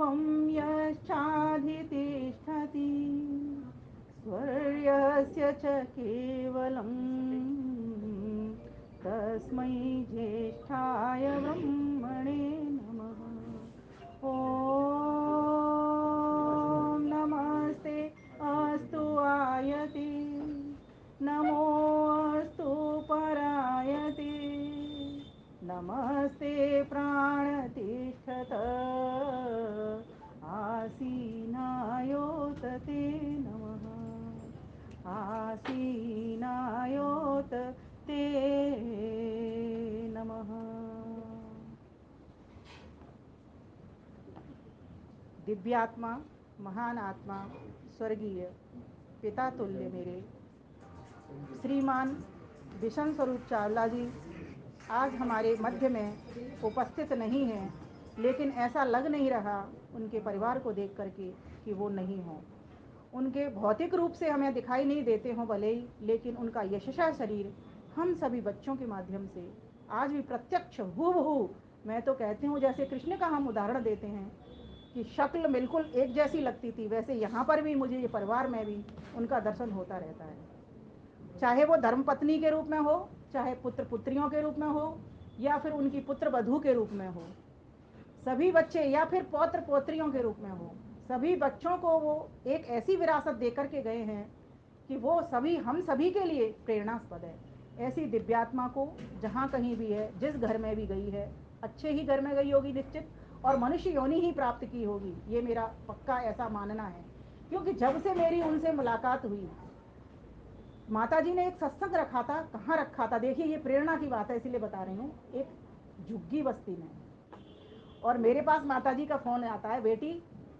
सर्वं यश्चाधितिष्ठति स्वर्यस्य च केवलं तस्मै ज्येष्ठाय ब्रह्मणे नमः। ॐ नमस्ते अस्तु आयते, नमोऽस्तु परायते, नमस्ते प्राणतिष्ठत आसीनायोत ते नमः। आसीनायोत ते नमः। दिव्यात्मा, महान आत्मा, स्वर्गीय पिता तुल्य मेरे श्रीमान बिशन स्वरूप चावला जी आज हमारे मध्य में उपस्थित नहीं हैं, लेकिन ऐसा लग नहीं रहा उनके परिवार को देख करके कि वो नहीं हों। उनके भौतिक रूप से हमें दिखाई नहीं देते हों भले ही, लेकिन उनका यशस्वी शरीर हम सभी बच्चों के माध्यम से आज भी प्रत्यक्ष हूबहू, मैं तो कहती हूँ जैसे कृष्ण का हम उदाहरण देते हैं कि शक्ल बिल्कुल एक जैसी लगती थी, वैसे यहाँ पर भी मुझे ये परिवार में भी उनका दर्शन होता रहता है। चाहे वो धर्मपत्नी के रूप में हो, चाहे पुत्र पुत्रियों के रूप में हो, या फिर उनकी पुत्र वधू के रूप में हो, सभी बच्चे या फिर पौत्र पौत्रियों के रूप में हो, सभी बच्चों को वो एक ऐसी विरासत दे करके गए हैं कि वो सभी हम सभी के लिए प्रेरणास्पद है। ऐसी दिव्यात्मा को जहाँ कहीं भी है, जिस घर में भी गई है, अच्छे ही घर में गई होगी निश्चित, और मनुष्य योनि ही प्राप्त की होगी, ये मेरा पक्का ऐसा मानना है। क्योंकि जब से मेरी उनसे मुलाकात हुई, माता जी ने एक सत्संग रखा था, कहाँ रखा था, देखिए ये प्रेरणा की बात है इसलिए बता रही हूँ, एक झुग्गी बस्ती में, और मेरे पास माता जी का फ़ोन आता है, बेटी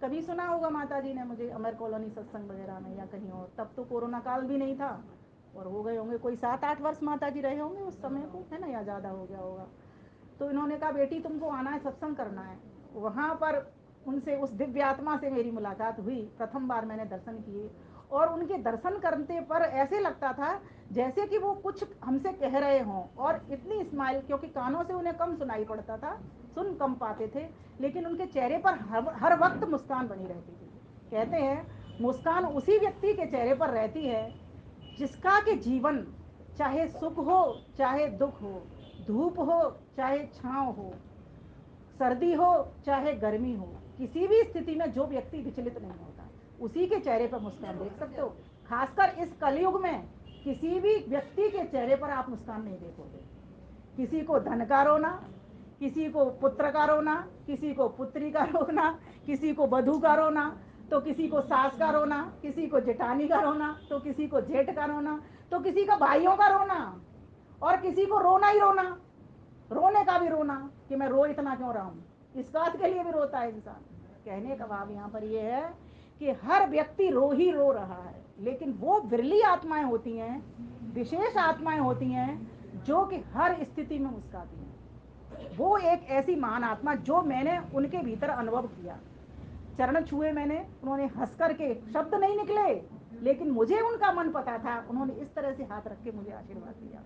कभी सुना होगा माता जी ने मुझे अमर कॉलोनी सत्संग वगैरह में या कहीं और, तब तो कोरोना काल भी नहीं था, और हो गए होंगे कोई 7-8 वर्ष माता जी रहे होंगे उस समय को, है ना, या ज़्यादा हो गया होगा। तो इन्होंने कहा बेटी तुमको आना है, सत्संग करना है। वहाँ पर उनसे, उस दिव्य आत्मा से मेरी मुलाकात हुई, प्रथम बार मैंने दर्शन किए, और उनके दर्शन करने पर ऐसे लगता था जैसे कि वो कुछ हमसे कह रहे हों, और इतनी स्माइल, क्योंकि कानों से उन्हें कम सुनाई पड़ता था, सुन कम पाते थे, लेकिन उनके चेहरे पर हर वक्त मुस्कान बनी रहती थी। कहते हैं मुस्कान उसी व्यक्ति के चेहरे पर रहती है जिसका के जीवन चाहे सुख हो चाहे दुख हो, धूप हो चाहे छांव हो, सर्दी हो चाहे गर्मी हो, किसी भी स्थिति में जो व्यक्ति विचलित नहीं होता, उसी के चेहरे पर मुस्कान देख सकते हो। खासकर इस कलयुग में किसी भी व्यक्ति के चेहरे पर आप मुस्कान नहीं देखोगे। किसी को धन का रोना, किसी को पुत्र का रोना, किसी को पुत्री का रोना, किसी को वधू का रोना, तो किसी को सास का रोना, किसी को जेठानी का रोना, तो किसी को जेठ का रोना, तो किसी का भाइयों का रोना, और किसी को रोना ही रोना, रोने का भी रोना कि मैं रो इतना क्यों रहा हूँ, इस बात के लिए भी रोता है इंसान। कहने का भाव यहाँ पर ये है कि हर व्यक्ति रो ही रो रहा है, लेकिन वो विरली आत्माएं होती हैं, विशेष आत्माएं होती हैं जो कि हर स्थिति में मुस्काती हैं। वो एक ऐसी महान आत्मा जो मैंने उनके भीतर अनुभव किया, चरण छुए मैंने, उन्होंने हंस करके, शब्द नहीं निकले, लेकिन मुझे उनका मन पता था, उन्होंने इस तरह से हाथ रख के मुझे आशीर्वाद दिया।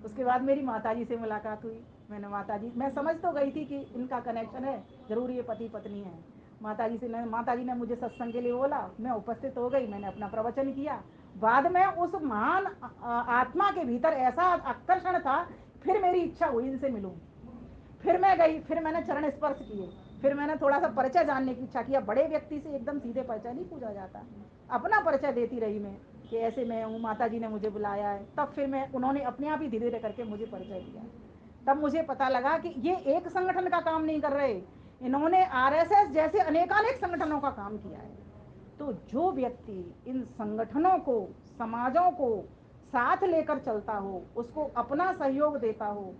उसके बाद मेरी माताजी से मुलाकात हुई, मैंने माताजी, मैं समझ तो गई थी कि इनका कनेक्शन है, जरूर ये पति पत्नी है। माताजी ने मुझे सत्संग के लिए बोला, मैं उपस्थित हो गई, मैंने अपना प्रवचन किया। बाद में उस महान आत्मा के भीतर ऐसा आकर्षण था, फिर मेरी इच्छा हुई इनसे मिलूं। फिर मैं गई, फिर मैंने चरण स्पर्श किए, फिर मैंने थोड़ा सा परिचय जानने की इच्छा किया। बड़े व्यक्ति से एकदम सीधे परिचय नहीं पूछा जाता, अपना परिचय देती रही मैं कि ऐसे मैं हूँ, माता जी ने मुझे बुलाया है। तब फिर मैं, उन्होंने अपने आप ही धीरे धीरे करके मुझे परिचय दिया। तब मुझे पता लगा कि ये एक संगठन का काम नहीं कर रहे, इन्होंने आरएसएस जैसे अनेकानेक संगठनों का काम किया है। तो जो व्यक्ति इन संगठनों को, समाजों को साथ लेकर चलता हो, उसको अपना सहयोग देता हो,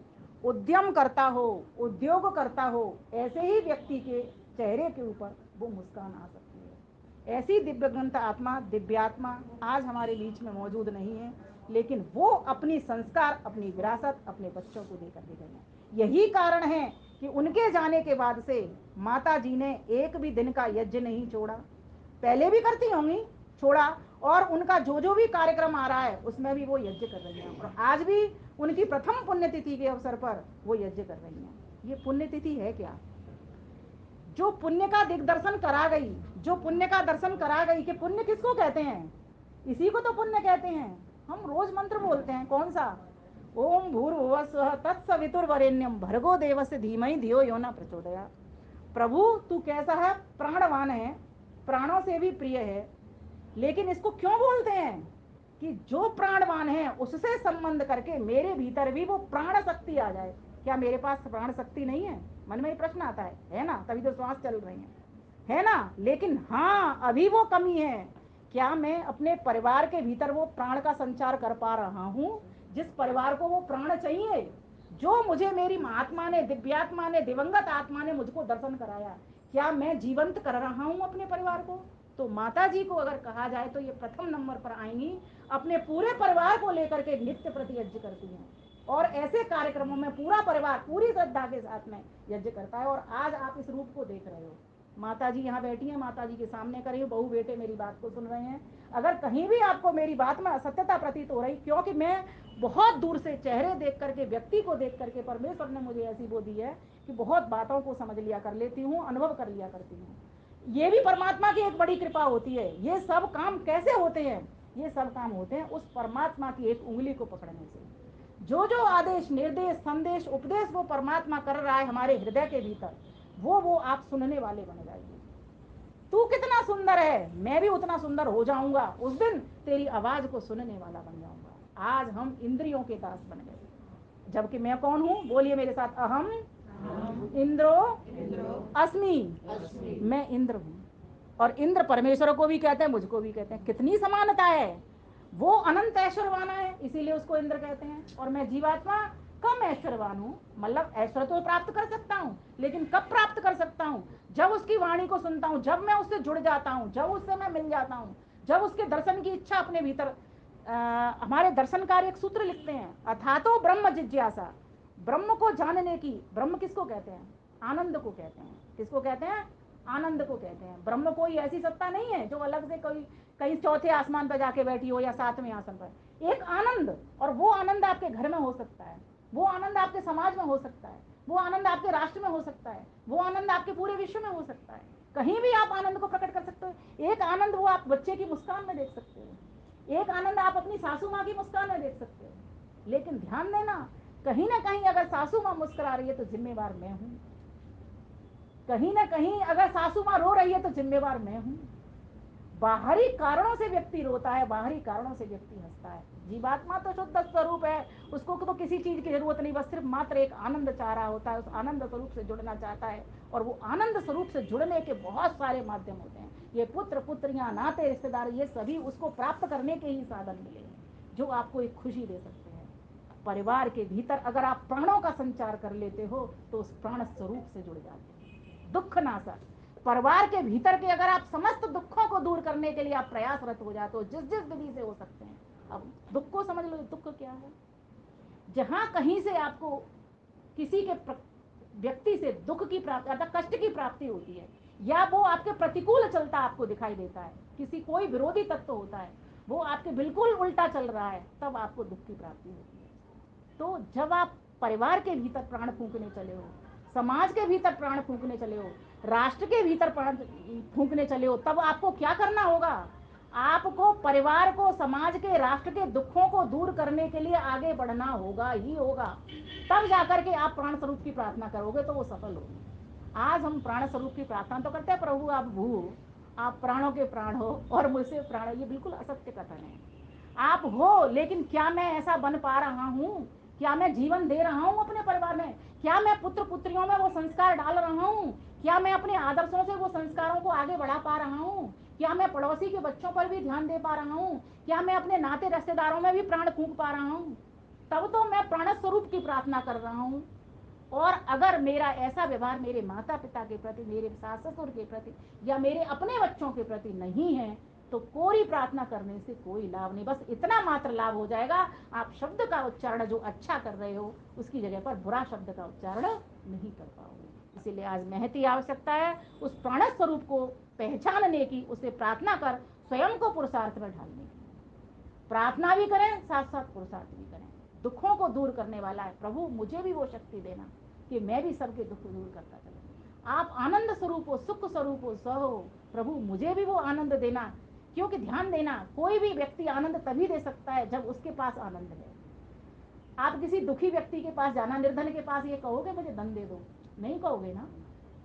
उद्यम करता हो, उद्योग करता हो, ऐसे ही व्यक्ति के चेहरे के ऊपर वो मुस्कान आ सकती है। ऐसी दिव्य ग्रंथ आत्मा, दिव्यात्मा आज हमारे बीच में मौजूद नहीं है, लेकिन वो अपनी संस्कार, अपनी विरासत अपने बच्चों को देकर के गए हैं। यही कारण है कि उनके जाने के बाद से माता जी ने एक भी दिन का यज्ञ नहीं छोड़ा, पहले भी करती होंगी, छोड़ा, और उनका जो जो भी कार्यक्रम आ रहा है उसमें भी वो यज्ञ कर रही हैं, और आज भी उनकी प्रथम पुण्यतिथि के अवसर पर वो यज्ञ कर रही हैं। ये पुण्यतिथि है क्या? जो पुण्य का दिग्दर्शन करा गई, जो पुण्य का दर्शन करा गई कि पुण्य किसको कहते हैं, इसी को तो पुण्य कहते हैं। हम रोज मंत्र बोलते हैं, कौन सा, ओम भूर्भुवः स्वः तत्सवितुर्वरेण्यम भर्गो देवस्य धीमहि धियो यो न प्रचोदयात्। प्रभु तू कैसा है, प्राणवान है, प्राणों से भी प्रिय है, लेकिन इसको क्यों बोलते हैं कि जो प्राणवान है उससे संबंध करके मेरे भीतर भी वो प्राण शक्ति आ जाए। क्या मेरे पास प्राण शक्ति नहीं है? मन में ही प्रश्न आता है ना, तभी तो श्वास चल रही है ना। लेकिन हाँ, अभी वो कमी है। क्या मैं अपने परिवार के भीतर वो प्राण का संचार कर पा रहा हूँ, जिस परिवार को वो प्राण चाहिए, जो मुझे मेरी महात्मा ने, दिव्यात्मा ने, दिवंगत आत्मा ने मुझको दर्शन कराया, क्या मैं जीवंत कर रहा हूँ अपने परिवार को? तो माता जी को अगर कहा जाए तो ये प्रथम नंबर पर आएंगी, अपने पूरे परिवार को लेकर के नित्य प्रति यज्ञ करती हैं, और ऐसे कार्यक्रमों में पूरा परिवार पूरी श्रद्धा के साथ में यज्ञ करता है। और आज आप इस रूप को देख रहे हो, माता जी यहाँ बैठी हैं, माता जी के सामने करी, बहू बेटे मेरी बात को सुन रहे हैं। अगर कहीं भी आपको मेरी बात में असत्यता प्रतीत हो रही, क्योंकि मैं बहुत दूर से चेहरे देख करके, व्यक्ति को देख करके, परमेश्वर ने मुझे ऐसी वो दी है कि बहुत बातों को समझ लिया कर लेती हूँ, अनुभव कर लिया करती हूँ। ये भी परमात्मा की एक बड़ी कृपा होती है। ये सब काम कैसे होते हैं? ये सब काम होते हैं उस परमात्मा की एक उंगली को पकड़ने से। जो जो आदेश, निर्देश, संदेश, उपदेश वो परमात्मा कर रहा है हमारे हृदय के भीतर, वो आप सुनने वाले बन जाइए। तू कितना सुंदर है, मैं भी उतना सुंदर हो जाऊंगा, उस दिन तेरी आवाज को सुनने वाला बन जाऊंगा। आज हम इंद्रियों के दास बन गए, जबकि मैं कौन हूँ? बोलिए मेरे साथ, अहम इंद्रो अस्मि। मैं इंद्र हूँ, और इंद्र परमेश्वर को भी कहते हैं, मुझको भी कहते हैं। कितनी समानता है। वो अनंत ऐश्वर्यवान है, इसीलिए उसको इंद्र कहते हैं, और मैं जीवात्मा कम ऐश्वर्यवान हूँ। मतलब ऐश्वर्य तो प्राप्त कर सकता हूँ, लेकिन कब प्राप्त कर सकता हूँ? जब उसकी वाणी को सुनता हूँ, जब मैं उससे जुड़ जाता हूँ, जब उससे मैं मिल जाता हूँ, जब उसके दर्शन की इच्छा अपने भीतर। हमारे दर्शनकार एक सूत्र लिखते हैं, अथातो ब्रह्म जिज्ञासा। ब्रह्म को जानने की, ब्रह्म किसको कहते हैं? आनंद को कहते हैं। किसको कहते हैं? आनंद को कहते हैं। ब्रह्म कोई ऐसी सत्ता नहीं है जो अलग से कोई कहीं चौथे आसमान पर जाके बैठी हो या सातवें आसन पर। एक आनंद, और वो आनंद आपके घर में हो सकता है, वो आनंद आपके समाज में हो सकता है, वो आनंद आपके राष्ट्र में हो सकता है, वो आनंद आपके पूरे विश्व में हो सकता है। कहीं भी आप आनंद को प्रकट कर सकते हो। एक आनंद वो आप बच्चे की मुस्कान में देख सकते हो, एक आनंद आप अपनी सासू माँ की मुस्कान में देख सकते हो। लेकिन ध्यान देना, कहीं ना कहीं अगर सासू माँ मुस्कुरा रही है तो जिम्मेवार मैं हूं, कहीं ना कहीं अगर सासू माँ रो रही है तो जिम्मेवार मैं हूं। बाहरी कारणों से व्यक्ति रोता है, बाहरी कारणों से व्यक्ति हंसता है। जीवात्मा तो शुद्ध स्वरूप है, उसको तो किसी चीज की जरूरत नहीं, बस सिर्फ मात्र एक आनंद चाह रहा होता है, उस आनंद स्वरूप से जुड़ना चाहता है। और वो आनंद स्वरूप से जुड़ने के बहुत सारे माध्यम होते हैं। ये पुत्र पुत्रियां, नाते रिश्तेदार, ये सभी उसको प्राप्त करने के ही साधन मिले हैं, जो आपको एक खुशी दे सकते हैं। परिवार के भीतर अगर आप प्राणों का संचार कर लेते हो तो उस प्राण स्वरूप से जुड़ जाते हैं। दुख नाशक परिवार के भीतर के अगर आप समस्त दुखों को दूर करने के लिए आप प्रयासरत हो जाते हो, जिस जिस विधि से हो सकते हैं। अब दुख को समझ लो, दुख क्या है? जहां कहीं से आपको किसी के व्यक्ति से दुख की प्राप्ति अर्थात कष्ट की प्राप्ति होती है, या वो आपके प्रतिकूल चलता आपको दिखाई देता है, किसी कोई विरोधी तत्व होता है, वो आपके बिल्कुल उल्टा चल रहा है, तब आपको दुख की प्राप्ति होती है। तो जब आप परिवार के भीतर प्राण फूंकने चले हो, समाज के भीतर प्राण फूंकने चले हो, राष्ट्र के भीतर प्राण फूंकने चले हो, तब आपको क्या करना होगा? आपको परिवार को, समाज के, राष्ट्र के दुखों को दूर करने के लिए आगे बढ़ना होगा ही होगा। तब जाकर के आप प्राण स्वरूप की प्रार्थना करोगे तो वो सफल होगी। आज हम प्राण स्वरूप की प्रार्थना तो करते हैं, प्रभु आप भू, आप प्राणों के प्राण हो और मुझसे प्राण, ये बिल्कुल असत्य कथन है। आप हो, लेकिन क्या मैं ऐसा बन पा रहा हूँ? क्या मैं जीवन दे रहा हूँ अपने परिवार में? क्या मैं पुत्र पुत्रियों में वो संस्कार डाल रहा हूँ? क्या मैं अपने आदर्शों से वो संस्कारों को आगे बढ़ा पा रहा हूँ? क्या मैं पड़ोसी के बच्चों पर भी ध्यान दे पा रहा हूँ? क्या मैं अपने नाते रिश्तेदारों में भी प्राण फूंक पा रहा हूँ? तब तो मैं प्राण स्वरूप की प्रार्थना कर रहा हूँ। और अगर मेरा ऐसा व्यवहार मेरे माता पिता के प्रति, मेरे सास ससुर के प्रति, या मेरे अपने बच्चों के प्रति नहीं है, तो कोई प्रार्थना करने से कोई लाभ नहीं। बस इतना मात्र लाभ हो जाएगा, आप शब्द का उच्चारण जो अच्छा कर रहे हो उसकी जगह पर बुरा शब्द का उच्चारण नहीं कर पाओगे। इसीलिए आज महती आवश्यकता है उस प्राण स्वरूप को पहचानने की, उसे प्रार्थना कर स्वयं को पुरुषार्थ में ढालने की। प्रार्थना भी करें, साथ साथ पुरुषार्थ भी करें। दुखों को दूर करने वाला है प्रभु, मुझे भी वो शक्ति देना कि मैं भी सबके दुख दूर करता चलूं। आप आनंद स्वरूप हो, सुख स्वरूप हो, स्व हो। प्रभु मुझे भी वो आनंद देना, क्योंकि ध्यान देना, कोई भी व्यक्ति आनंद तभी दे सकता है जब उसके पास आनंद है। आप किसी दुखी व्यक्ति के पास जाना, निर्धन के पास ये कहोगे मुझे धन दे दो, नहीं कहोगे ना।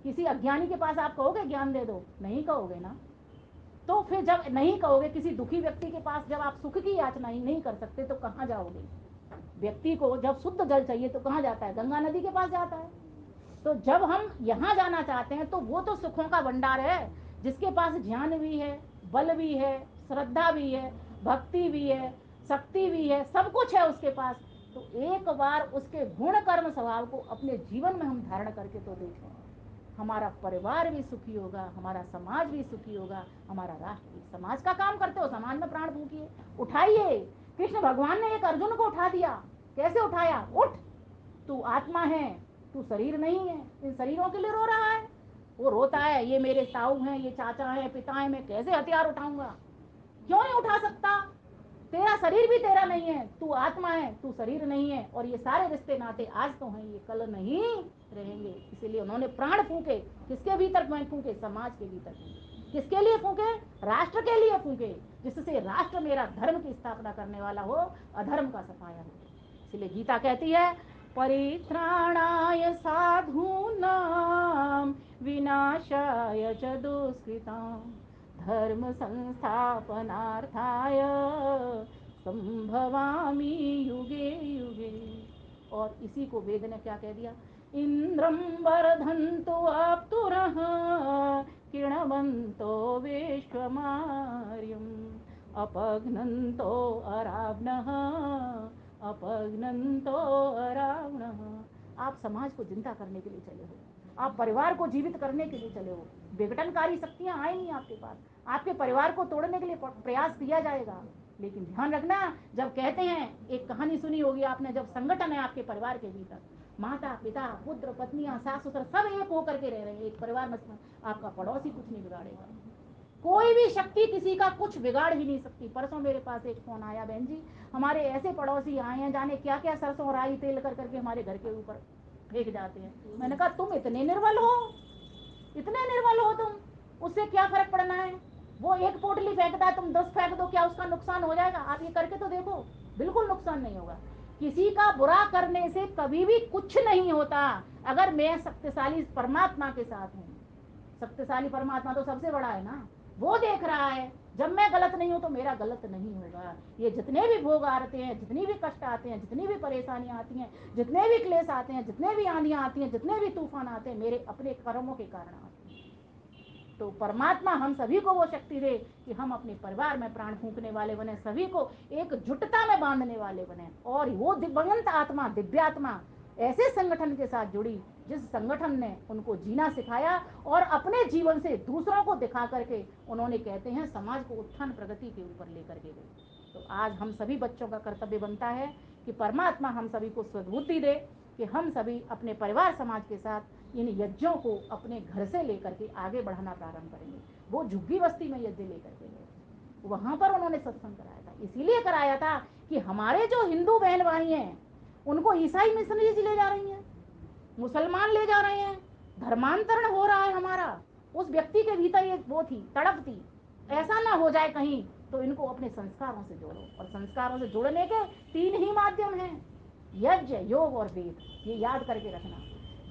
किसी अज्ञानी के पास आप कहोगे ज्ञान दे दो, नहीं कहोगे ना। तो फिर जब नहीं कहोगे, किसी दुखी व्यक्ति के पास जब आप सुख की याचना ही नहीं कर सकते तो कहाँ जाओगे। व्यक्ति को जब शुद्ध जल चाहिए तो कहाँ जाता है, गंगा नदी के पास जाता है। तो जब हम यहाँ जाना चाहते हैं तो वो तो सुखों का भंडार है, जिसके पास ज्ञान भी है, बल भी है, श्रद्धा भी है, भक्ति भी है, शक्ति भी है, सब कुछ है उसके पास। तो एक बार उसके गुण कर्म स्वभाव को अपने जीवन में हम धारण करके तो देखें, हमारा परिवार भी सुखी होगा, हमारा समाज भी सुखी होगा, हमारा राष्ट्र भी। समाज का काम करते हो, समाज में प्राण फूकिए, उठाइए। कृष्ण भगवान ने एक अर्जुन को उठा दिया, कैसे उठाया, उठ, तू आत्मा है, तू शरीर नहीं है, इन शरीरों के लिए रो रहा है। वो रोता है, ये मेरे ताऊ हैं, ये चाचा हैं, पिता हैं, मैं कैसे हथियार उठाऊंगा, क्यों नहीं उठा सकता। तेरा शरीर भी तेरा नहीं है, तू आत्मा है, तू शरीर नहीं है, और ये सारे रिश्ते नाते आज तो हैं, ये कल नहीं रहेंगे। इसीलिए उन्होंने प्राण फूके, किसके भीतर फूके, समाज के भीतर फूके। किसके लिए फूके, राष्ट्र के लिए फूके, जिससे राष्ट्र मेरा धर्म की स्थापना करने वाला हो, अधर्म का सफाया हो। इसलिए गीता कहती है, परित्राणाय साधूनां विनाशाय च दुष्कृतां धर्म संस्थापनार्थाय संभवामि युगे युगे। और इसी को वेद ने क्या कह दिया, इंद्रम वर्धन्तु अप्तुरः किणवन्तो विश्वमार्यम् अपघ्नन्तो अरावणः अपघ्नन्तो अरावणः। आप समाज को जिंदा करने के लिए चले हो, आप परिवार को जीवित करने के लिए चले हो। विघटनकारी शक्तियां आए नहीं आपके पास, आपके परिवार को तोड़ने के लिए प्रयास किया जाएगा। लेकिन ध्यान रखना, जब कहते हैं, एक कहानी सुनी होगी आपने, जब संगठन है आपके परिवार के भीतर, माता पिता पुत्र पत्नियां सास ससुर सब एक होकर के रह रहे हैं एक परिवार में, आपका पड़ोसी कुछ नहीं बिगाड़ेगा। कोई भी शक्ति किसी का कुछ बिगाड़ ही नहीं सकती। परसों मेरे पास एक फोन आया, बहन जी हमारे ऐसे पड़ोसी आए हैं, जाने क्या क्या सरसों राई तेल कर करके हमारे घर के ऊपर फेंक जाते हैं। मैंने कहा तुम इतने निर्बल हो, इतने निर्बल हो तुम, उससे क्या फर्क पड़ना है। वो एक पोटली फेंकता है, तुम 10 फेंक दो, क्या उसका नुकसान हो जाएगा। आप ये करके तो देखो, बिल्कुल नुकसान नहीं होगा। किसी का बुरा करने से कभी भी कुछ नहीं होता, अगर मैं शक्तिशाली परमात्मा के साथ हूँ। शक्तिशाली परमात्मा तो सबसे बड़ा है ना, वो देख रहा है, जब मैं गलत नहीं हूं तो मेरा गलत नहीं होगा। ये जितने भी भोग आते हैं, जितनी भी कष्ट आते हैं, जितनी भी परेशानियां आती हैं, जितने भी क्लेश आते हैं, जितने भी आंधियां आती हैं, जितने भी तूफान आते हैं, मेरे अपने कर्मों के कारण आते हैं। तो परमात्मा हम सभी को वो शक्ति दे कि हम अपने परिवार में प्राण फूंकने वाले बने, सभी को एक जुटता में बांधने वाले बने। और वो दिव्यंत आत्मा, दिव्यात्मा ऐसे संगठन के साथ जुड़ी जिस संगठन ने उनको जीना सिखाया और अपने जीवन से दूसरों को दिखा करके उन्होंने, कहते हैं, समाज को उत्थान प्रगति के ऊपर लेकर के गए। तो आज हम सभी बच्चों का कर्तव्य बनता है कि परमात्मा हम सभी को सद्बुद्धि दे कि हम सभी अपने परिवार समाज के साथ इन यज्ञों को अपने घर से लेकर के आगे बढ़ाना प्रारंभ करेंगे। वो झुग्गी बस्ती में यज्ञ लेकर के गए, वहां पर उन्होंने सत्संग कराया था, इसीलिए कराया था कि हमारे जो हिंदू बहन भाई हैं उनको ईसाई मिशनरीज ले जा रही हैं, मुसलमान ले जा रहे हैं, धर्मांतरण हो रहा है हमारा। उस व्यक्ति के भीतर ये वो थी, तड़प थी, ऐसा ना हो जाए कहीं। तो इनको अपने संस्कारों से जोड़ो, और संस्कारों से जोड़ने के 3 ही माध्यम हैं, यज्ञ, योग और वेद। ये याद करके रखना।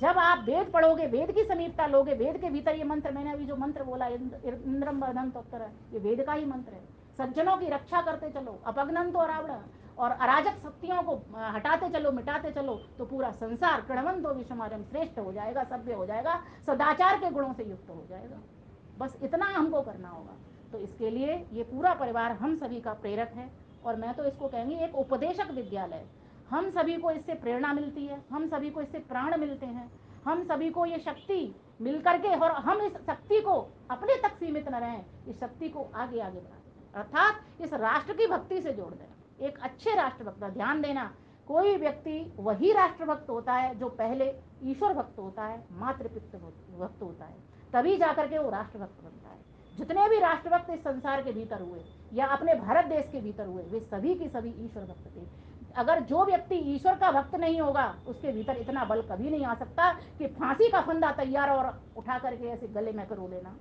जब आप वेद पढ़ोगे, वेद की समीपता लोगे, वेद के भीतर ये मंत्र, मैंने अभी जो मंत्र बोला, इंद्रम वर्धन उत्तर, ये वेद का ही मंत्र है। सज्जनों की रक्षा करते चलो, अपघ्नंतो अरावण, और अराजक शक्तियों को हटाते चलो, मिटाते चलो, तो पूरा संसार कृणवंतो विश्वमार्यम श्रेष्ठ हो जाएगा, सभ्य हो जाएगा, सदाचार के गुणों से युक्त हो जाएगा। बस इतना हमको करना होगा। तो इसके लिए ये पूरा परिवार हम सभी का प्रेरक है, और मैं तो इसको कहेंगी एक उपदेशक विद्यालय। हम सभी को इससे प्रेरणा मिलती है, हम सभी को इससे प्राण मिलते हैं, हम सभी को ये शक्ति मिल करके, और हम इस शक्ति को अपने तक सीमित न रहें, इस शक्ति को आगे आगे बढ़ाते, अर्थात इस राष्ट्र की भक्ति से जोड़ दें। एक अच्छे राष्ट्रभक्त, ध्यान देना, कोई व्यक्ति वही राष्ट्रभक्त होता है जो पहले ईश्वर भक्त होता है, मातृपितृ भक्त होता है, तभी जाकर के वो राष्ट्रभक्त बनता है। जितने भी राष्ट्रभक्त इस संसार के भीतर हुए या अपने भारत देश के भीतर हुए, वे सभी के सभी ईश्वर भक्त थे। अगर जो व्यक्ति ईश्वर का भक्त नहीं होगा उसके भीतर इतना बल कभी नहीं आ सकता कि फांसी का फंदा तैयार और उठा करके ऐसे गले में करो लेना।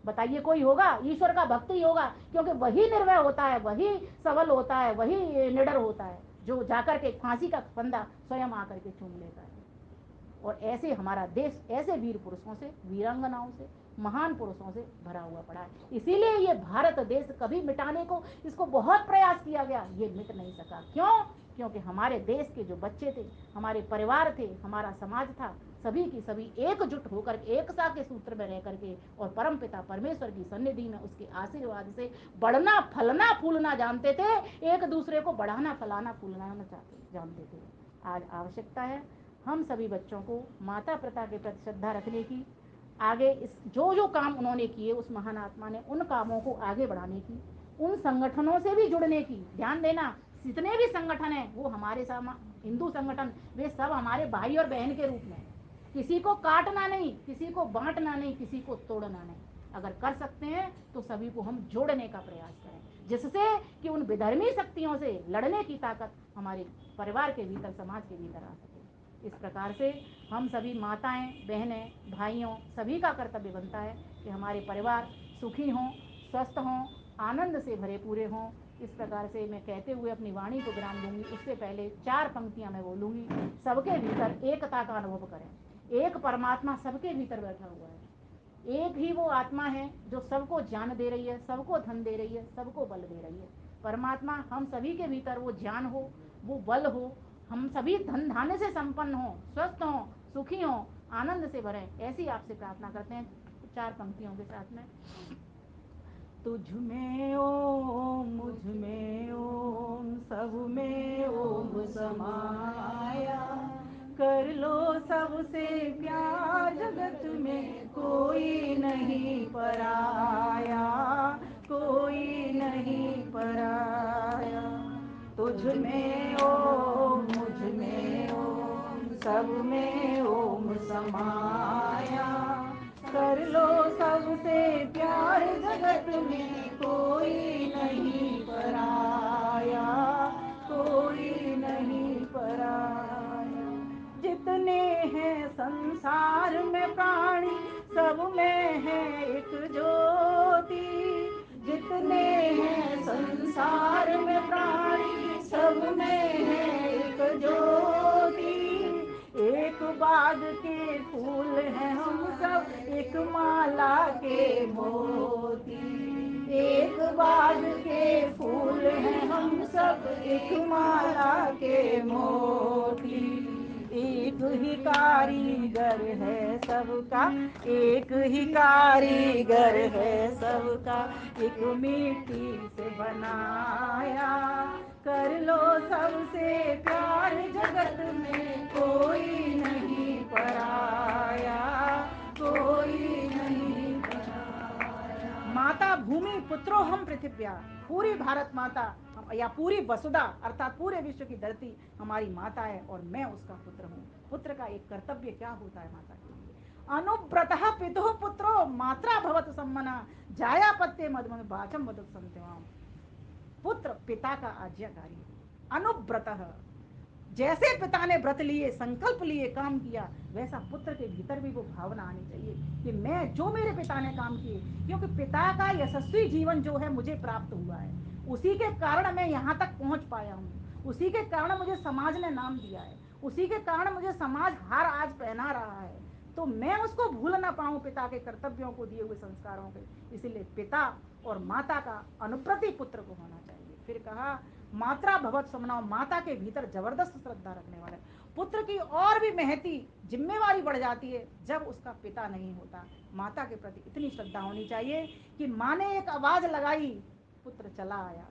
बताइए कोई होगा? ईश्वर का भक्त ही होगा, क्योंकि वही निर्भय होता है, वही सबल होता है, वही निडर होता है, जो जाकर के फांसी का फंदा स्वयं आकर के चूम लेता है। और ऐसे हमारा देश ऐसे वीर पुरुषों से, वीरांगनाओं से, महान पुरुषों से भरा हुआ पड़ा है। इसीलिए ये भारत देश कभी मिटाने को इसको बहुत प्रयास किया गया, ये मिट नहीं सका। क्यों? क्योंकि हमारे देश के जो बच्चे थे, हमारे परिवार थे, हमारा समाज था, सभी की सभी एकजुट होकर एक सा के सूत्र में रह करके और परम पिता परमेश्वर की सन्निधि में उसके आशीर्वाद से बढ़ना फलना फूलना जानते थे, एक दूसरे को बढ़ाना फलाना फूलना जानते थे। आज आवश्यकता है हम सभी बच्चों को माता पिता के प्रति श्रद्धा रखने की, आगे इस जो जो काम उन्होंने किए उस महान आत्मा ने उन कामों को आगे बढ़ाने की, उन संगठनों से भी जुड़ने की। ध्यान देना, जितने भी संगठन हैं वो हमारे हिंदू संगठन, वे सब हमारे भाई और बहन के रूप में। किसी को काटना नहीं, किसी को बांटना नहीं, किसी को तोड़ना नहीं। अगर कर सकते हैं तो सभी को हम जोड़ने का प्रयास करें, जिससे कि उन विधर्मी शक्तियों से लड़ने की ताकत हमारे परिवार के भीतर, समाज के भीतर आ सके। इस प्रकार से हम सभी माताएं, बहनें, भाइयों सभी का कर्तव्य बनता है कि हमारे परिवार सुखी हों, स्वस्थ हों, आनंद से भरे पूरे हों। इस प्रकार से मैं कहते हुए अपनी वाणी को विराम दूंगी। उससे पहले 4 पंक्तियां मैं बोलूंगी। सबके भीतर एकता का अनुभव करें। एक परमात्मा सबके भीतर बैठा हुआ है, एक ही वो आत्मा है जो सबको ज्ञान दे रही है, सबको धन दे रही है, सबको बल दे रही है। परमात्मा हम सभी के भीतर वो ज्ञान हो, वो बल हो, हम सभी धन धान्य से संपन्न हो, स्वस्थ हो, सुखी हो, आनंद से भरे, ऐसी आपसे प्रार्थना करते हैं 4 पंक्तियों के साथ में। तुझ में ओम, मुझ में ओम, सब में ओम समाया, कर लो सबसे प्यार, जगत में कोई नहीं पराया, कोई नहीं पराया। तुझ में ओम, मुझ में ओम, सब में ओम समाया, कर लो सबसे प्यार, जगत में कोई नहीं पराया, कोई नहीं पराया। जितने हैं संसार में प्राणी, सब में है एक ज्योति, जितने हैं संसार में प्राणी, सब में है एक ज्योति। एक बाग के फूल हैं हम सब, एक माला के मोती, एक बाग के फूल हैं हम सब, एक माला के मोती। एक ही कारीगर है सबका, एक ही कारीगर है सबका, एक मिट्टी से बनाया, कर लो सबसे प्यार, जगत में कोई नहीं पराया, कोई नहीं पराया। माता भूमि पुत्रो हम पृथिव्या, पूरी भारत माता या पूरी वसुधा अर्थात पूरे विश्व की धरती हमारी माता है और मैं उसका पुत्र हूँ। पुत्र का एक कर्तव्य क्या होता है माता के लिए? अनुव्रतः पितुः पुत्रो मात्रा भवत सम्मना, जायापत्ये मधुमं वाचम वदत संत्यवाम। पुत्र पिता का आज्ञाकारी, अनुव्रतः, जैसे पिता ने व्रत लिए, संकल्प लिए, काम किया, वैसा पुत्र के भीतर भी वो भावना आनी चाहिए कि मैं जो मेरे पिता ने काम किए, क्योंकि पिता का यशस्वी जीवन जो है मुझे प्राप्त हुआ है, उसी के कारण मैं यहाँ तक पहुँच पाया हूँ, उसी के कारण मुझे समाज ने नाम दिया है, उसी के कारण मुझे समाज हार आज पहना रहा है। तो मैं उसको भूल ना पाऊं, पिता के कर्तव्यों को, दिए हुए संस्कारों के। इसीलिए पिता और माता का अनुप्रति पुत्र को होना चाहिए। फिर कहा मात्रा भवत समनाओ, माता के भीतर जबरदस्त श्रद्धा रखने वाले पुत्र की और भी महती जिम्मेवारी बढ़ जाती है जब उसका पिता नहीं होता। माता के प्रति इतनी श्रद्धा होनी चाहिए कि माँ ने एक आवाज लगाई, पुत्र चला आया।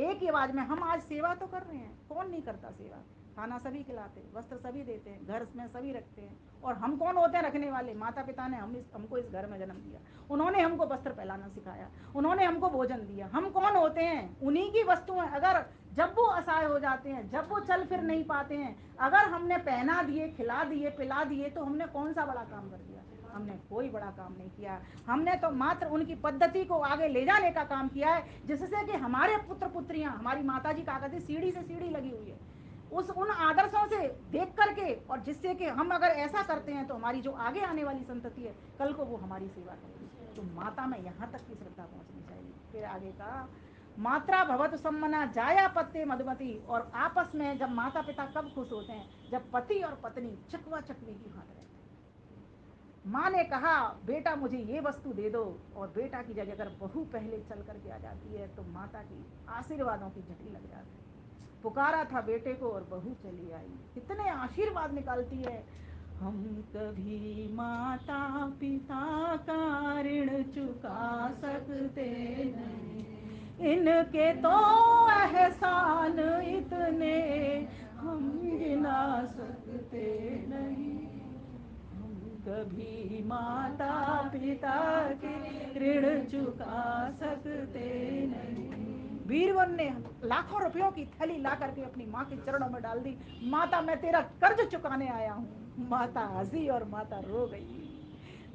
एक ही आवाज में हम आज सेवा तो कर रहे हैं, कौन नहीं करता सेवा? खाना सभी खिलाते, वस्त्र सभी देते हैं, घर में सभी रखते हैं, और हम कौन होते हैं रखने वाले? माता पिता ने हमको इस घर में जन्म दिया, उन्होंने हमको वस्त्र पहनाना सिखाया, उन्होंने हमको भोजन दिया। हम कौन होते हैं? उन्हीं की वस्तु हैं। अगर जब वो असहाय हो जाते हैं, जब वो चल फिर नहीं पाते हैं, अगर हमने पहना दिए, खिला दिए, पिला दिए, तो हमने कौन सा बड़ा काम कर दिया? हमने कोई बड़ा काम नहीं किया। हमने तो मात्र उनकी पद्धति को आगे ले जाने का काम किया है, जिससे कि हमारे पुत्र पुत्रियां, हमारी माता जी कहा करती सीढ़ी से सीढ़ी लगी हुई है, उन आदर्शों से देख करके, और जिससे कि हम अगर ऐसा करते हैं तो हमारी जो आगे आने वाली संतति है कल को वो हमारी सेवा करेगी। तो माता में यहाँ तक की श्रद्धा पहुँचनी चाहिए। फिर आगे का मात्रा भवत सम्मना जाया पत्ते मधुमती। और आपस में जब माता पिता कब खुश होते हैं, जब पति और पत्नी चकवा चकवी की हाथ रहते हैं। माँ ने कहा बेटा मुझे ये वस्तु दे दो, और बेटा की जगह अगर बहू पहले चल करके आ जाती है तो माता की आशीर्वादों की झड़ी लग जाती है। पुकारा था बेटे को और बहू चली आई, कितने आशीर्वाद निकालती है। हम कभी माता पिता का ऋण चुका सकते नहीं, इनके तो एहसान इतने हम गिना सकते नहीं। हम कभी माता पिता के ऋण चुका सकते नहीं। वीरवन ने लाखों रुपयों की थैली ला करके अपनी माँ के चरणों में डाल दी। माता मैं तेरा कर्ज चुकाने आया हूँ। माता हंसी और माता रो गई।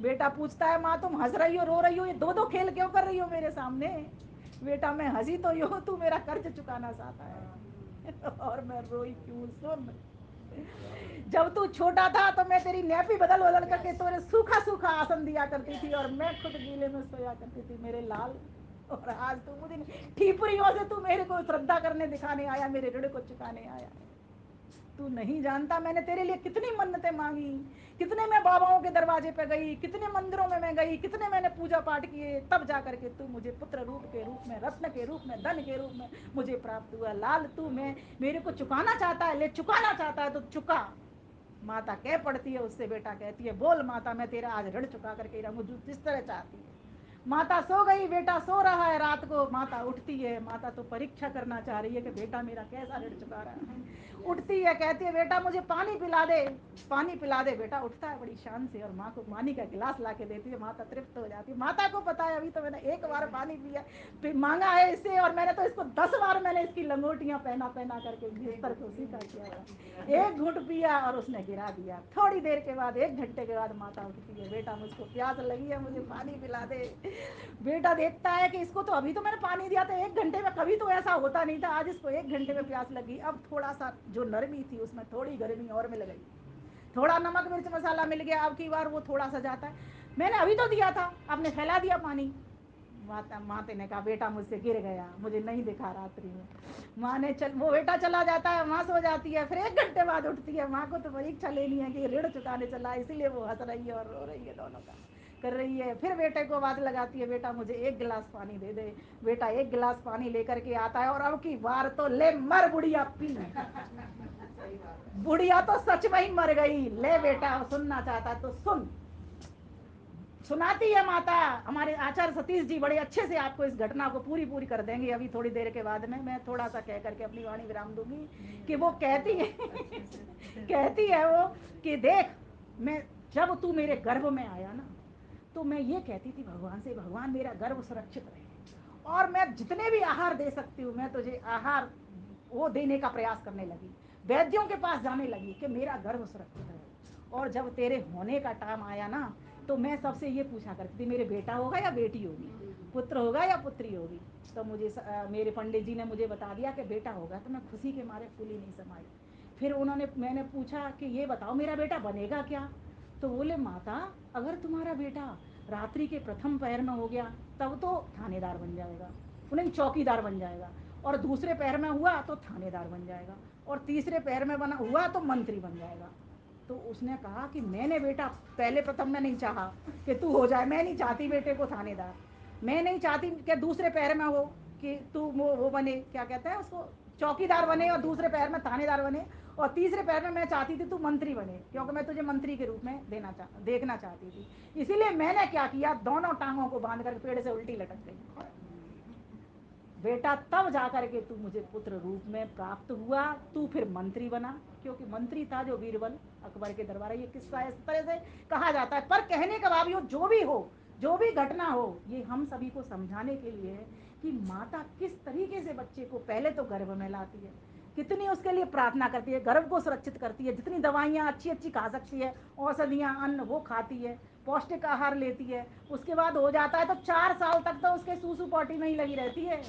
बेटा पूछता है माँ तुम हंस रही हो रो रही हो, ये दो दो खेल क्यों कर रही हो मेरे सामने। बेटा मैं हंसी तो यूं, तू मेरा कर्ज चुकाना चाहता है और मैं रोई क्यों सुन। जब तू छोटा था तो मैं तेरी नैपी बदल बदल करके तुझे सूखा सूखा आसन दिया करती थी और मैं खुद गीले में सोया करती थी मेरे लाल। और आज तू मुझे ठीपुरियों से तू मेरे को श्रद्धा करने दिखाने आया, मेरे ऋण को चुकाने आया। तू नहीं जानता मैंने तेरे लिए कितनी मन्नतें मांगी, कितने मैं बाबाओं के दरवाजे पे गई, कितने मंदिरों में मैं गई, कितने मैंने पूजा पाठ किए, तब जाकर के तू मुझे पुत्र रूप के रूप में, रत्न के रूप में, धन के रूप में मुझे प्राप्त हुआ। लाल तू मैं मेरे को चुकाना चाहता है, ले चुकाना चाहता है तो चुका। माता कह पड़ती है उससे, बेटा कहती है बोल माता मैं तेरा आज ऋण चुका करके रहूं जिस तरह चाहती है। माता सो गई, बेटा सो रहा है। रात को माता उठती है, माता तो परीक्षा करना चाह रही है कि बेटा मेरा कैसा ऋण चुका रहा है। उठती है, कहती है बेटा मुझे पानी पिला दे, पानी पिला दे। बेटा उठता है बड़ी शान से और माँ को पानी का गिलास ला के देती है। माता तृप्त हो जाती है। माता को पता है अभी तो मैंने एक बार पानी पिया मांगा है इससे, और मैंने तो इसको 10 बार मैंने इसकी लंगोटियां पहना पहना करके बिस्तर को सीखा किया। एक घूंट पिया और उसने गिरा दिया। थोड़ी देर के बाद, 1 घंटे के बाद माता उठती है, बेटा मुझको प्यास लगी है, मुझे पानी पिला दे। बेटा देखता है कि इसको तो अभी तो मैंने पानी दिया था 1 घंटे में, कभी तो ऐसा होता नहीं था, आज इसको 1 घंटे में प्यास लगी। अब थोड़ा सा जो नरमी थी उसमें थोड़ी गर्मी और मिल गई, थोड़ा नमक मिर्च मसाला मिल गया। अब की बार वो थोड़ा सा जाता है, मैंने अभी तो दिया था, आपने फैला दिया पानी। माते ने कहा बेटा मुझसे गिर गया, मुझे नहीं दिखा रात्रि में। माँ ने वो बेटा चला जाता है, माँ सो जाती है। फिर 1 घंटे बाद उठती है। माँ को तो परीक्षा लेनी है कि ऋण चुकाने चला, इसीलिए वो हंस रही है और रो रही है, दोनों का कर रही है। फिर बेटे को बात लगाती है, बेटा मुझे 1 गिलास पानी दे दे। बेटा 1 गिलास पानी लेकर के आता है और अब की बार तो ले मर बुढ़िया पी। बुढ़िया तो सच में ही मर गई। ले बेटा सुनना चाहता तो सुन। सुनाती है माता। हमारे आचार्य सतीश जी बड़े अच्छे से आपको इस घटना को पूरी कर देंगे अभी थोड़ी देर के बाद में। मैं थोड़ा सा कह करके अपनी वाणी विराम दूंगी कि वो कहती है कहती है वो कि देख, मैं जब तू मेरे गर्भ में आया ना तो मैं ये कहती थी भगवान से, भगवान मेरा गर्भ सुरक्षित रहे और मैं जितने भी आहार दे सकती हूँ मैं तुझे आहार वो देने का प्रयास करने लगी। वैद्यों के पास जाने लगी कि मेरा गर्भ सुरक्षित रहे। और जब तेरे होने का टाइम आया ना तो मैं सबसे ये पूछा करती थी मेरे बेटा होगा या बेटी होगी, पुत्र होगा या पुत्री होगी। तो मुझे मेरे पंडित जी ने मुझे बता दिया कि बेटा होगा, तो मैं खुशी के मारे फूली नहीं समाई। फिर मैंने पूछा कि ये बताओ मेरा बेटा बनेगा क्या। तो बोले माता अगर तुम्हारा बेटा रात्रि के प्रथम पहर में हो गया तब तो थानेदार बन जाएगा, नहीं चौकीदार बन जाएगा, और दूसरे पैर में हुआ तो थानेदार बन जाएगा, और तीसरे पैर में बना हुआ तो मंत्री बन जाएगा। तो उसने कहा कि मैंने बेटा पहले प्रथम में नहीं चाहा कि तू हो जाए, मैं नहीं चाहती बेटे को थानेदार, मैं नहीं चाहती कि दूसरे पैर में हो कि तू वो बने, क्या कहते हैं उसको, चौकीदार बने, और दूसरे पैर में थानेदार बने, और तीसरे पैर में मैं चाहती थी तू मंत्री बने, क्योंकि मैं तुझे मंत्री के रूप में देखना चाहती थी। इसीलिए मैंने क्या किया, दोनों टांगों को बांध कर पेड़ से उल्टी लटक गई। बेटा तब जाकर के तू मुझे पुत्र रूप में प्राप्त हुआ, तू फिर मंत्री बना, क्योंकि मंत्री था जो बीरबल अकबर के दरबार। ये किस्सा इस तरह से कहा जाता है, पर कहने का बावजूद जो भी हो, जो भी घटना हो, ये हम सभी को समझाने के लिए है कि माता किस तरीके से बच्चे को पहले तो गर्भ में लाती है, कितनी उसके लिए प्रार्थना करती है, गर्भ को सुरक्षित करती है, जितनी दवाइयाँ अच्छी अच्छी खा सकती है, औषधियाँ, अन्न वो खाती है, पौष्टिक आहार लेती है, उसके बाद हो जाता है तो 4 साल तक तो उसके सूसू पॉटी में ही लगी रहती है।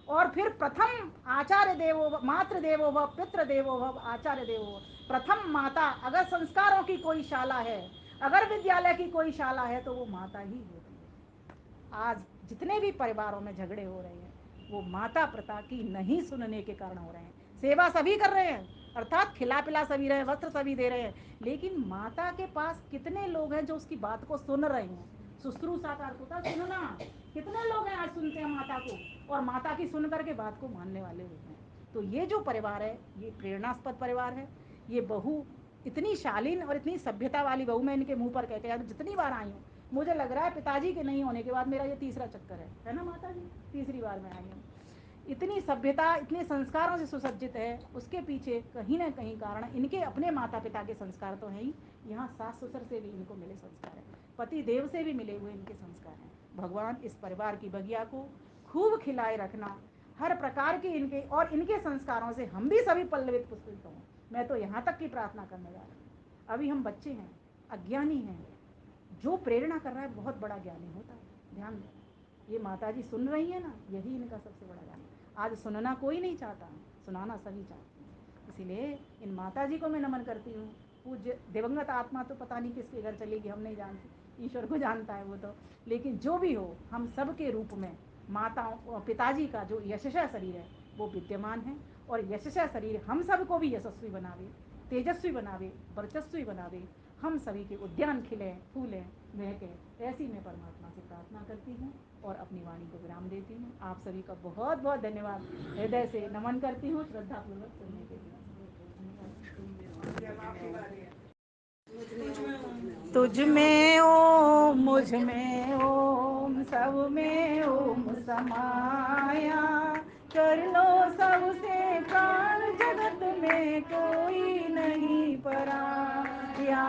और फिर प्रथम आचार्य देवो भव, मातृ देवो भव, पितृ देवो भव, आचार्य देवो भव। प्रथम माता, अगर संस्कारों की कोई शाला है, अगर विद्यालय की कोई शाला है तो वो माता ही होती है। आज जितने भी परिवारों में झगड़े हो रहे हैं वो माता पिता की नहीं सुनने के कारण हो रहे हैं। सेवा सभी कर रहे हैं, अर्थात खिला पिला सभी रहे हैं, वस्त्र सभी दे रहे हैं, लेकिन माता के पास कितने लोग हैं जो उसकी बात को सुन रहे हैं। शुश्रूषा का अर्थ होता है सुनना। कितने लोग हैं आज सुनते हैं माता को और माता की सुन करके बात को मानने वाले होते हैं। तो ये जो परिवार है ये प्रेरणास्पद परिवार है। ये बहू इतनी शालीन और इतनी सभ्यता वाली बहू, मैं इनके मुंह पर कहते हैं जितनी बार आई हूँ, मुझे लग रहा है पिताजी के नहीं होने के बाद मेरा ये तीसरा चक्कर है ना माता जी, तीसरी बार मैं आई हूँ। इतनी सभ्यता, इतने संस्कारों से सुसज्जित है, उसके पीछे कहीं ना कहीं कारण इनके अपने माता पिता के संस्कार तो हैं ही, यहाँ सास ससुर से भी इनको मिले संस्कार हैं, पति देव से भी मिले हुए इनके संस्कार हैं। भगवान इस परिवार की बगिया को खूब खिलाए रखना, हर प्रकार के इनके और इनके संस्कारों से हम भी सभी पल्लवित पुष्पित हों। मैं तो यहाँ तक की प्रार्थना करने जा रही हूँ। अभी हम बच्चे हैं, अज्ञानी हैं, जो प्रेरणा कर रहा है बहुत बड़ा ज्ञानी होता है। ध्यान दें, ये माता जी सुन रही है ना, यही इनका सबसे बड़ा ज्ञान। आज सुनना कोई नहीं चाहता, सुनाना सभी चाहते हैं। इसीलिए इन माता जी को मैं नमन करती हूँ। पूज्य दिवंगत आत्मा तो पता नहीं किसके घर चलेगी, हम नहीं जानते, ईश्वर को जानता है वो तो। लेकिन जो भी हो, हम सब के रूप में माताओं पिताजी का जो यशस्वी शरीर है वो विद्यमान है, और यशस्वी शरीर हम सबको भी यशस्वी बनावे, तेजस्वी बनावे, वर्चस्वी बनावे, हम सभी के उद्यान खिलें, फूलें, महकें। ऐसी मैं परमात्मा से प्रार्थना करती हूँ और अपनी वाणी को विराम देती हूँ। आप सभी का बहुत बहुत धन्यवाद, हृदय से नमन करती हूँ श्रद्धापूर्वक सुनने के लिए। तुझ में ओम, मुझ में ओम, सब में ओम समाया, कर लो सबसे प्राण जगत में कोई नहीं पराया,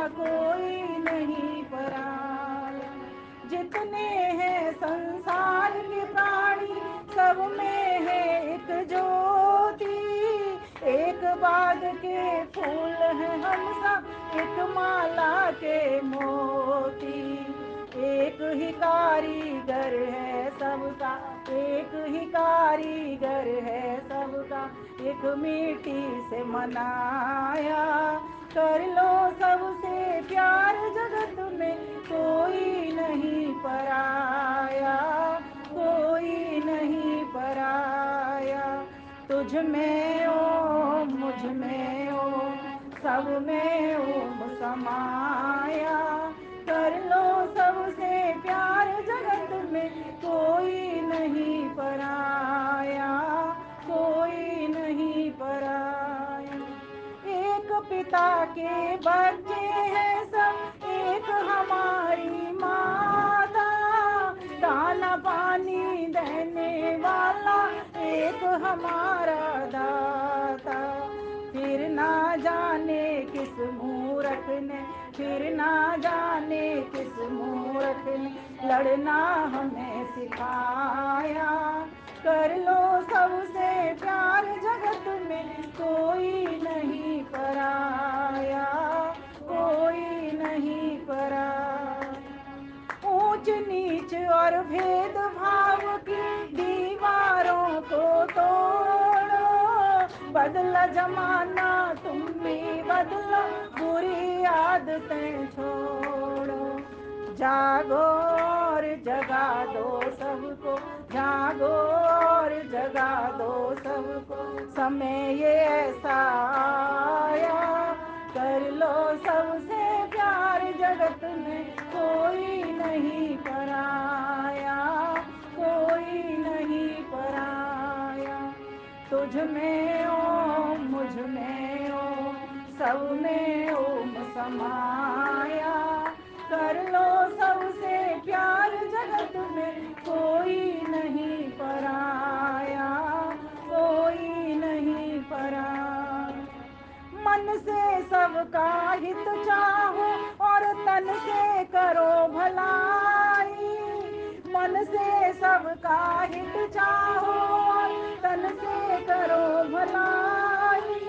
कोई नहीं पराया। जितने हैं संसार के प्राणी सब में है एक ज्योति, एक बाग के फूल हैं हम सब, एक माला के मोती। एक ही कारीगर है सबका, एक ही कारीगर है सबका, एक मिट्टी से मनाया। कर लो सबसे प्यार जगत में कोई नहीं पराया, कोई नहीं पराया। तुझ में ओम, मुझ में ओम, सब में ओम समाया। कर लो सबसे प्यार जगत में कोई नहीं पराया, कोई नहीं पराया। एक पिता के बच्चे हैं सब, एक हमारी माता, दाना पानी देने वाला एक हमारा दाता। फिर ना जाने किस मूर्ख ने, फिर ना जाने किस मूर्ख ने लड़ना हमें सिखाया। कर लो सबसे प्यार जगत में कोई नहीं पराया, कोई नहीं पराया। ऊंच नीच और भेद भाव की दीवारों को तोड़ो, बदला जमाना तुम भी बदलो, बुरी आदतें छोड़ो। जागो और जगा दो सबको, जागो और जगा दो सबको, समय ये ऐसा आया। कर लो सबसे प्यार जगत में कोई नहीं पराया, कोई नहीं पराया। तुझ में ओम, मुझ में ओम, सब में ओम समाया। कर लो सबसे प्यार जगत में कोई नहीं पराया, कोई नहीं पराया। मन से सबका हित चाहो और तन से करो भलाई, मन से सबका हित चाहो और तन से करो भलाई।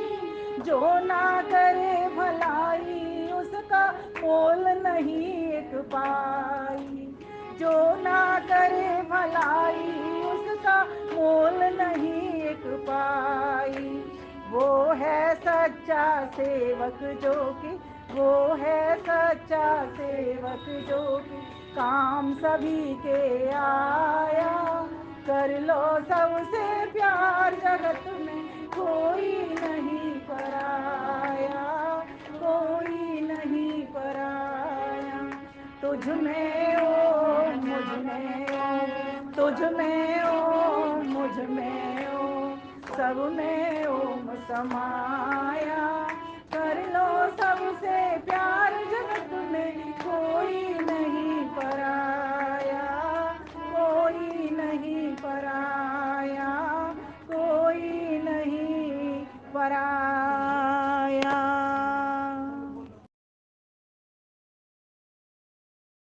जो ना करे भलाई उसका मोल नहीं एक पाई। जो ना करे भलाई उसका मोल नहीं एक पाई। वो है सच्चा सेवक जो कि, वो है सच्चा सेवक जो कि काम सभी के आया। कर लो सबसे प्यार जगत में कोई नहीं पराया, कोई नहीं पराया। तुझ में ओ मुझ में ओ, तुझ में ओ मुझ में ओ, सब में ओम समाया। कर लो सबसे प्यार जगत में कोई नहीं पराया, कोई नहीं पराया, कोई नहीं पराया।